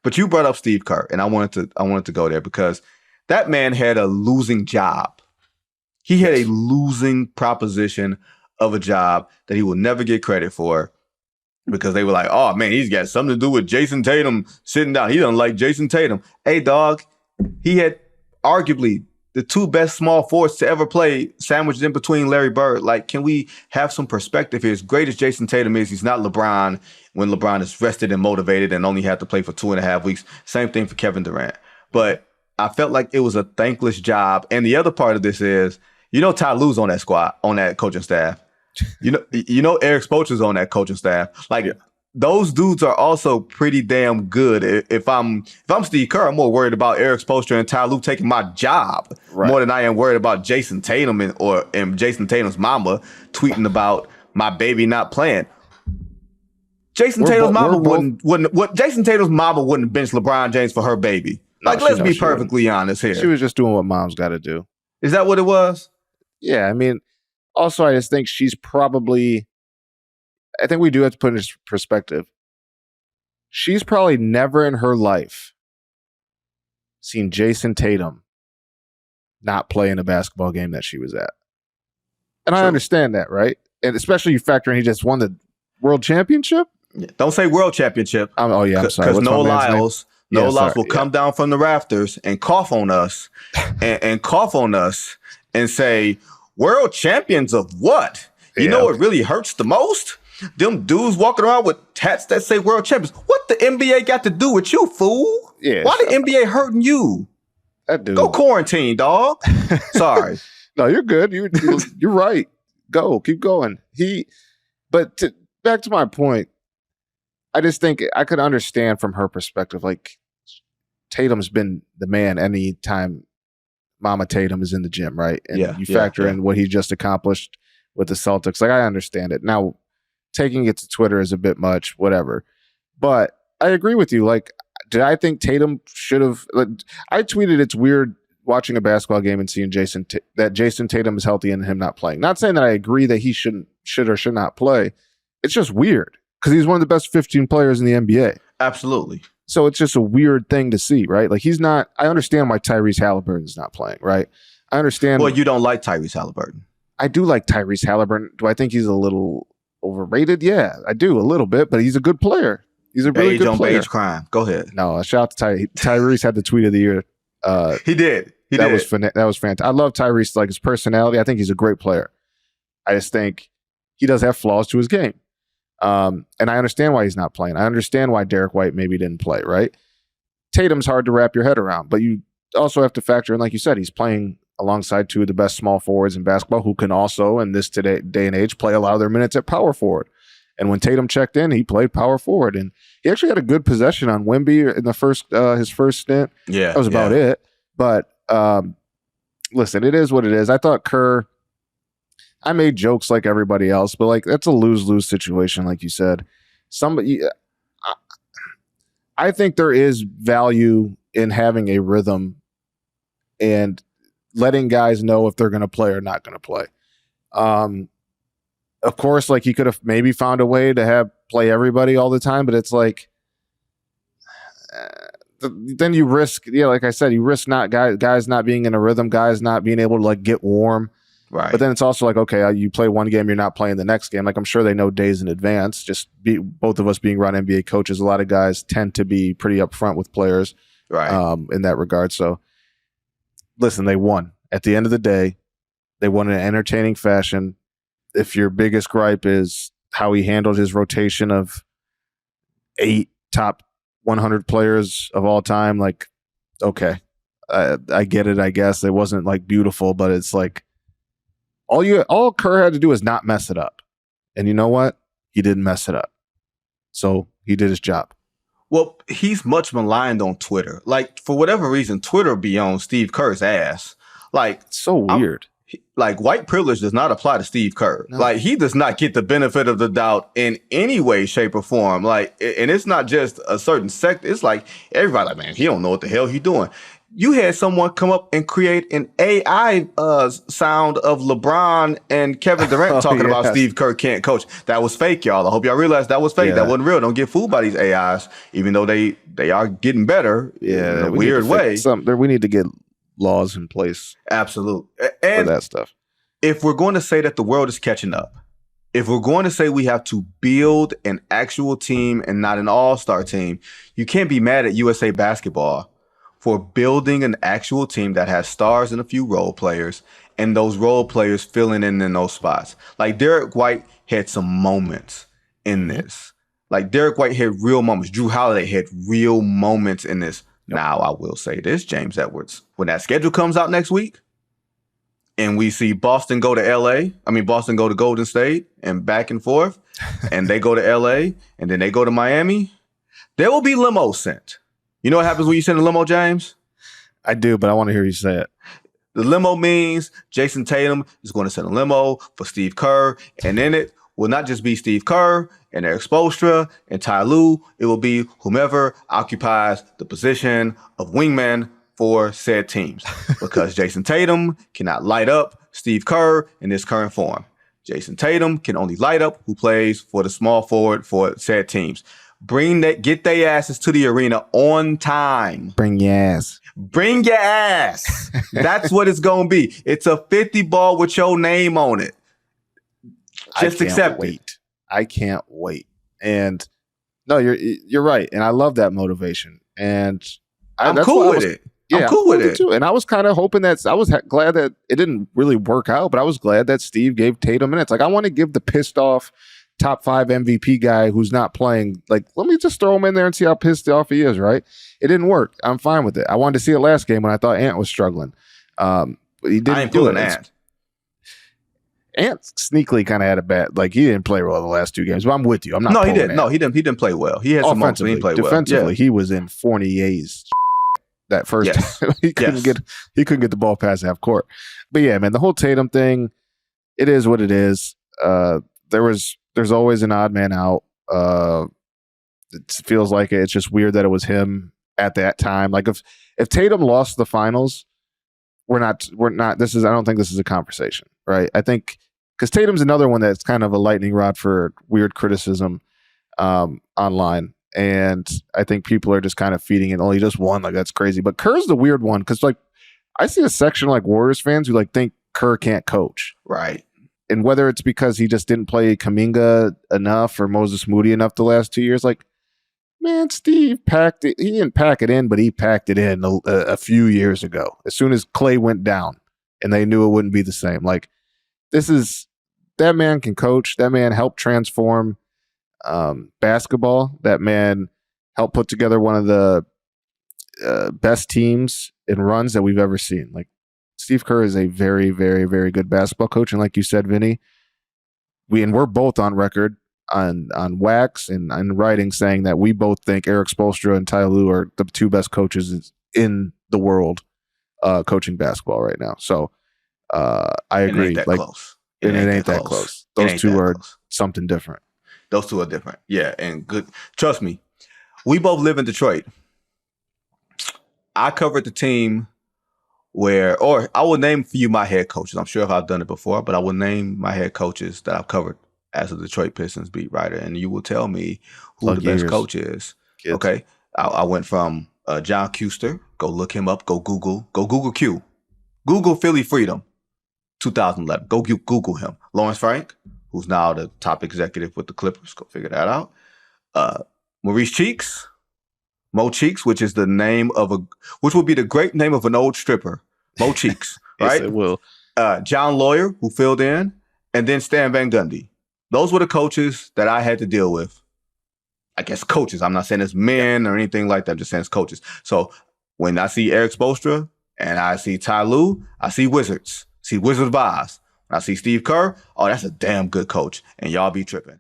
But you brought up Steve Kerr, and I wanted to go there because that man had a losing job. He had a losing proposition of a job that he will never get credit for because they were like, oh, man, he's got something to do with Jason Tatum sitting down. He doesn't like Jason Tatum. Hey, dog, he had arguably the two best small forwards to ever play sandwiched in between Larry Bird. Like, can we have some perspective here? As great as Jason Tatum is, he's not LeBron when LeBron is rested and motivated and only had to play for 2.5 weeks. Same thing for Kevin Durant. But I felt like it was a thankless job. And the other part of this is, Ty Lue's on that squad, on that coaching staff. Eric Spoelstra's on that coaching staff. Like, those dudes are also pretty damn good. If I'm Steve Kerr, I'm more worried about Eric Spoelstra and Ty Lue taking my job more than I am worried about Jason Tatum and Jason Tatum's mama tweeting about my baby not playing. Jason Tatum's mama wouldn't bench LeBron James for her baby. Like, let's be perfectly honest here. She was just doing what moms got to do. Is that what it was? Yeah, I mean, also I just think she's probably, I think we do have to put in perspective. She's probably never in her life seen Jason Tatum not play in a basketball game that she was at. And I understand that, right? And especially you factor in he just won the world championship. Don't say world championship. I'm sorry. Because Noah Lyles will come down from the rafters and cough on us and cough on us and say, world champions of what? You know what really hurts the most? Them dudes walking around with hats that say world champions. What the NBA got to do with you, fool? Yeah, why the NBA hurting you? That dude. Go quarantine, dog. Sorry. No, you're good. You're right. Keep going. Back to my point. I just think I could understand from her perspective, like, Tatum's been the man anytime Mama Tatum is in the gym, right? And you factor in what he just accomplished with the Celtics. Like, I understand it. Now, taking it to Twitter is a bit much, whatever. But I agree with you. Like, did I think Tatum should have... I tweeted it's weird watching a basketball game and seeing that Jason Tatum is healthy and him not playing. Not saying that I agree that he should or should not play. It's just weird because he's one of the best 15 players in the NBA. Absolutely. So it's just a weird thing to see, right? Like, he's not... I understand why Tyrese Halliburton's not playing, right? I understand... Well, you don't like Tyrese Halliburton. I do like Tyrese Halliburton. Do I think he's a little overrated? Yeah, I do a little bit, but he's a good player. He's a really good player. Age crime. Go ahead. No, shout out to Tyrese had the tweet of the year. He did. That was fantastic. I love Tyrese, like, his personality. I think he's a great player. I just think he does have flaws to his game. And I understand why he's not playing. I understand why Derek White maybe didn't play, right? Tatum's hard to wrap your head around, but you also have to factor in, like you said, he's playing alongside two of the best small forwards in basketball who can also, in this day and age, play a lot of their minutes at power forward. And when Tatum checked in, he played power forward. And he actually had a good possession on Wemby in the his first stint. Yeah. That was about it. But listen, it is what it is. I thought Kerr... I made jokes like everybody else, but, like, that's a lose-lose situation, like you said. I think there is value in having a rhythm and letting guys know if they're going to play or not going to play. Of course, like, he could have maybe found a way to play everybody all the time, but it's like then you risk, like I said, you risk not guys not being in a rhythm, guys not being able to, like, get warm. Right. But then it's also like, okay, you play one game, you're not playing the next game. Like, I'm sure they know days in advance. Both of us being around NBA coaches, a lot of guys tend to be pretty upfront with players, right? In that regard. So, listen, they won. At the end of the day, they won in an entertaining fashion. If your biggest gripe is how he handled his rotation of 8 top 100 players of all time, like, okay, I get it. I guess it wasn't, like, beautiful, but it's like, all Kerr had to do is not mess it up. And you know what? He didn't mess it up. So he did his job. Well, he's much maligned on Twitter. Like, for whatever reason, Twitter be on Steve Kerr's ass. Like, it's so weird. Like, white privilege does not apply to Steve Kerr. No. Like, he does not get the benefit of the doubt in any way, shape, or form. Like, and it's not just a certain sect. It's like everybody, like, man, he don't know what the hell he doing. You had someone come up and create an AI sound of LeBron and Kevin Durant talking about Steve Kerr can't coach. That was fake, y'all. I hope y'all realize that was fake. That wasn't real. Don't get fooled by these AIs, even though they are getting better in a weird way. We need to get laws in place. Absolutely. And for that stuff. If we're going to say that the world is catching up, if we're going to say we have to build an actual team and not an all-star team, you can't be mad at USA Basketball for building an actual team that has stars and a few role players, and those role players filling in those spots. Like Derek White had some moments in this. Like Derek White had real moments. Drew Holiday had real moments in this. Yep. Now, I will say this, James Edwards, when that schedule comes out next week, and we see Boston go to Golden State and back and forth, and they go to LA, and then they go to Miami, there will be limos sent. You know what happens when you send a limo, James? I do, but I want to hear you say it. The limo means Jason Tatum is going to send a limo for Steve Kerr, and in it will not just be Steve Kerr and Eric Spoelstra and Ty Lue. It will be whomever occupies the position of wingman for said teams, because Jason Tatum cannot light up Steve Kerr in this current form. Jason Tatum can only light up who plays for the small forward for said teams. Get their asses to the arena on time. Bring your ass. Bring your ass. That's what it's going to be. It's a 50 ball with your name on it. Just accept it. I can't wait. And no, you're right. And I love that motivation. And I'm cool with it. Yeah, I'm cool with it too. And I was kind of hoping I was glad that it didn't really work out, but I was glad that Steve gave Tatum minutes. Like, I want to give the pissed off top 5 MVP guy who's not playing, like, let me just throw him in there and see how pissed off he is, right? It didn't work. I'm fine with it. I wanted to see it last game when I thought Ant was struggling. But he didn't. I ain't pulling Ant. Ant sneakily kind of had a bad, like, he didn't play well the last 2 games, but I'm with you. I'm not. No, he didn't. Ant. No, he didn't play well. He had some moments when he played well. Defensively, he was in Fournier's that first time. he couldn't get the ball past half court. But yeah, man, the whole Tatum thing, it is what it is. There's always an odd man out. It feels like it's just weird that it was him at that time. Like, if Tatum lost the finals, we're not I don't think this is a conversation, right? I think because Tatum's another one that's kind of a lightning rod for weird criticism online. And I think people are just kind of feeding it. Oh, he just won. Like, that's crazy. But Kerr's the weird one, because, like, I see a section like Warriors fans who, like, think Kerr can't coach. Right. And whether it's because he just didn't play Kuminga enough or Moses Moody enough the last 2 years, like, man, Steve packed it. He didn't pack it in, but he packed it in a few years ago. As soon as Clay went down and they knew it wouldn't be the same. Like, that man can coach. That man helped transform basketball. That man helped put together one of the best teams and runs that we've ever seen. Like, Steve Kerr is a very, very, very good basketball coach. And like you said, Vinny, we're both on record on wax and writing saying that we both think Eric Spoelstra and Ty Lue are the 2 best coaches in the world coaching basketball right now. So I agree. It ain't that close. Those 2 are something different. Those 2 are different. Yeah, and good. Trust me, we both live in Detroit. I covered the team or I will name for you my head coaches. I'm sure if I've done it before, but I will name my head coaches that I've covered as a Detroit Pistons beat writer, and you will tell me who the best coach is. Kids. Okay, I went from John Custer. Go look him up. Go Google Q. Google Philly Freedom 2011. Go Google him. Lawrence Frank, who's now the top executive with the Clippers. Go figure that out. Maurice Cheeks, Mo Cheeks, which is the name which would be the great name of an old stripper. Mo Cheeks, right? Yes, it will. John Lawyer, who filled in, and then Stan Van Gundy. Those were the coaches that I had to deal with. I guess coaches. I'm not saying it's men or anything like that. I'm just saying it's coaches. So when I see Eric Spoelstra and I see Ty Lue, I see Wizards. See Wizard of Oz. When I see Steve Kerr, oh, that's a damn good coach. And y'all be tripping.